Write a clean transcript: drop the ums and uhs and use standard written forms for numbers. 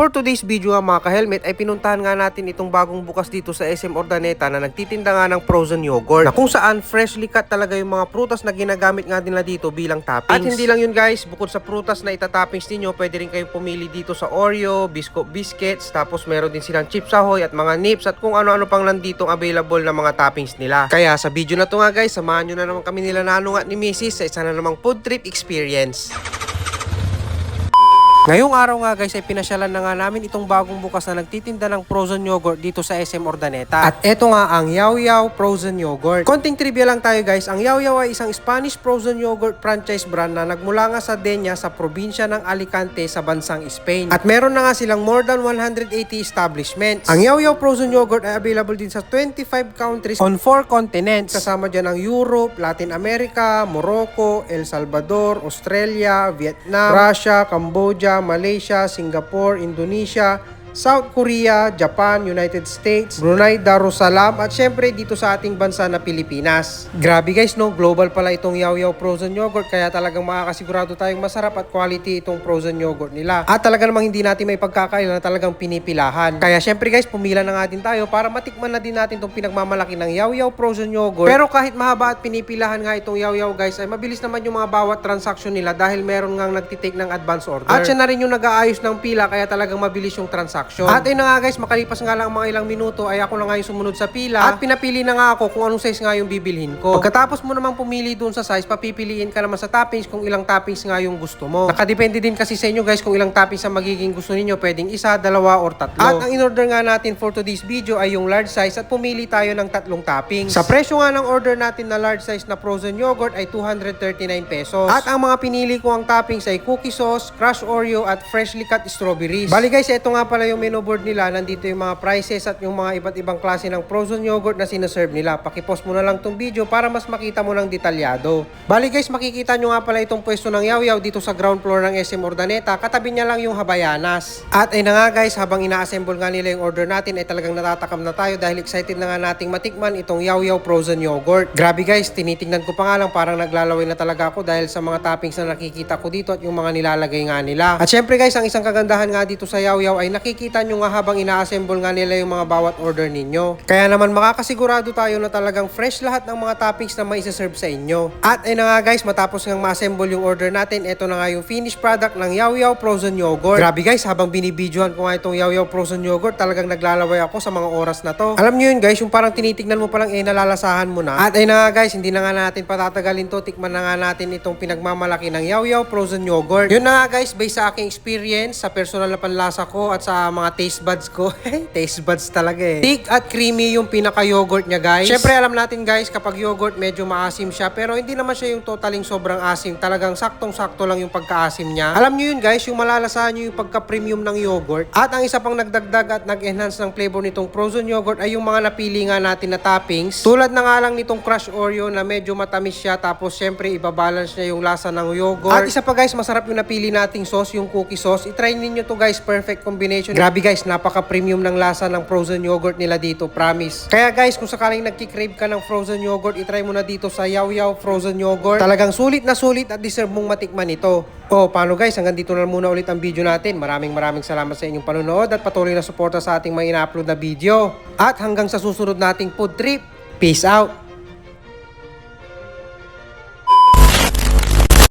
For today's video nga mga ka-helmet ay pinuntahan nga natin itong bagong bukas dito sa SM Urdaneta na nagtitinda nga ng frozen yogurt na kung saan freshly cut talaga yung mga prutas na ginagamit nga nila dito bilang toppings. At hindi lang yun guys, bukod sa prutas na itatoppings ninyo, pwede rin kayong pumili dito sa Oreo, Bisco Biscuits, tapos meron din silang Chips Ahoy at mga nips at kung ano-ano pang nanditong available na mga toppings nila. Kaya sa video na to nga guys, samahan nyo na naman kami nila Nano at ni Mrs. sa isa na namang food trip experience. Ngayong araw nga guys ay pinasyalan na nga namin itong bagong bukas na nagtitinda ng frozen yogurt dito sa SM Urdaneta. At eto nga ang Yaw Yaw Frozen Yogurt. Konting trivia lang tayo guys, ang Yaw Yaw ay isang Spanish frozen yogurt franchise brand na nagmula nga sa Denia sa probinsya ng Alicante sa bansang Spain. At meron na nga silang more than 180 establishments. Ang Yaw Yaw Frozen Yogurt ay available din sa 25 countries on 4 continents. Kasama dyan ang Europe, Latin America, Morocco, El Salvador, Australia, Vietnam, Russia, Cambodia, Malaysia, Singapore, Indonesia, South Korea, Japan, United States, Brunei, Darussalam at syempre dito sa ating bansa na Pilipinas. Grabe guys no, global pala itong Yaw Yaw Frozen Yogurt kaya talagang makakasigurado tayong masarap at quality itong frozen yogurt nila. At talaga namang hindi natin may pagkakaila na talagang pinipilahan. Kaya syempre guys, pumila na nga din tayo para matikman na din natin itong pinagmamalaki ng Yaw Yaw Frozen Yogurt. Pero kahit mahaba at pinipilahan nga itong Yaw Yaw guys, ay mabilis naman yung mga bawat transaction nila dahil meron ngang nagtitake ng advance order. At siya na rin yung nag-aayos ng pila kaya talagang mabilis yung transaction. At ayun na nga guys, makalipas nga lang mga ilang minuto ay ako na nga yung sumunod sa pila at pinapili na nga ako kung anong size nga yung bibilhin ko. Pagkatapos mo namang pumili dun sa size, papipiliin ka naman sa toppings kung ilang toppings nga yung gusto mo. Nakadepende din kasi sa inyo guys kung ilang toppings ang magiging gusto ninyo, pwedeng isa, dalawa, or tatlo. At ang in-order nga natin for today's video ay yung large size at pumili tayo ng 3 toppings. Sa presyo nga ng order natin na large size na frozen yogurt ay 239 pesos. At ang mga pinili ko ang toppings ay cookie sauce, crushed Oreo at freshly cut strawberries. Bali guys, ito nga pala yung menu board nila. Nandito yung mga prices at yung mga iba't ibang klase ng frozen yogurt na sinaserve nila. Pakipost mo na lang tong video para mas makita mo ng detalyado. Bali guys, makikita nyo nga pala itong pwesto ng Yaw Yaw dito sa ground floor ng SM Urdaneta. Katabi niya lang yung Habayanas. At ay na nga guys, habang ina-assemble nga nila yung order natin ay talagang natatakam na tayo dahil excited na nga nating matikman itong Yaw Yaw Frozen Yogurt. Grabe guys, tinitingnan ko pa nga lang parang naglalaway na talaga ako dahil sa mga toppings na nakikita ko dito at yung mga nilalagay nga nila. At syempre guys, ang isang kagandahan nga dito sa Yaw Yaw ay nakikita nyo nga habang ina-assemble nga nila yung mga bawat order ninyo. Kaya naman makakasigurado tayo na talagang fresh lahat ng mga toppings na maisaserve sa inyo. At ayun na nga guys, matapos nga ma-assemble yung order natin, ito na nga yung finished product ng Yaw Yaw Frozen Yogurt. Grabe guys, habang binibidyohan ko nga itong Yaw Yaw Frozen Yogurt, talagang naglalaway ako sa mga oras na to. Alam nyo yun guys, yung parang tinitignan mo palang nalalasahan mo na. At ayun na nga guys, hindi na nga natin patatagalin to, tikman na nga natin itong pinagmamalaki ng Yaw Yaw Frozen Yogurt. Yun na nga guys, based sa aking experience, sa personal na panlasa ko at sa mga taste buds ko. Taste buds talaga eh. Thick at creamy yung pinaka-yogurt niya guys. Syempre alam natin guys, kapag yogurt medyo maasim siya, pero hindi naman siya yung totaling sobrang asim. Talagang saktong-sakto lang yung pagka-asim niya. Alam nyo yun guys, yung malalasahan nyo yung pagka-premium ng yogurt. At ang isa pang nagdagdag at nag-enhance ng flavor nitong frozen yogurt ay yung mga napili nga natin na toppings. Tulad na nga lang nitong crushed Oreo na medyo matamis siya, tapos syempre ibabalance niya yung lasa ng yogurt. At isa pa guys, masarap yung napili nating sauce, yung cookie sauce. I-try ninyo to guys, perfect combination. Grabe guys, napaka-premium ng lasa ng frozen yogurt nila dito, promise. Kaya guys, kung sakaling nagki-crave ka ng frozen yogurt, i-try mo na dito sa Yaw Yaw Frozen Yogurt. Talagang sulit na sulit at deserve mong matikman ito. Oh, paano guys, hanggang dito na muna ulit ang video natin. Maraming salamat sa inyong panonood at patuloy na suporta sa ating mga ina-upload na video. At hanggang sa susunod nating food trip, peace out!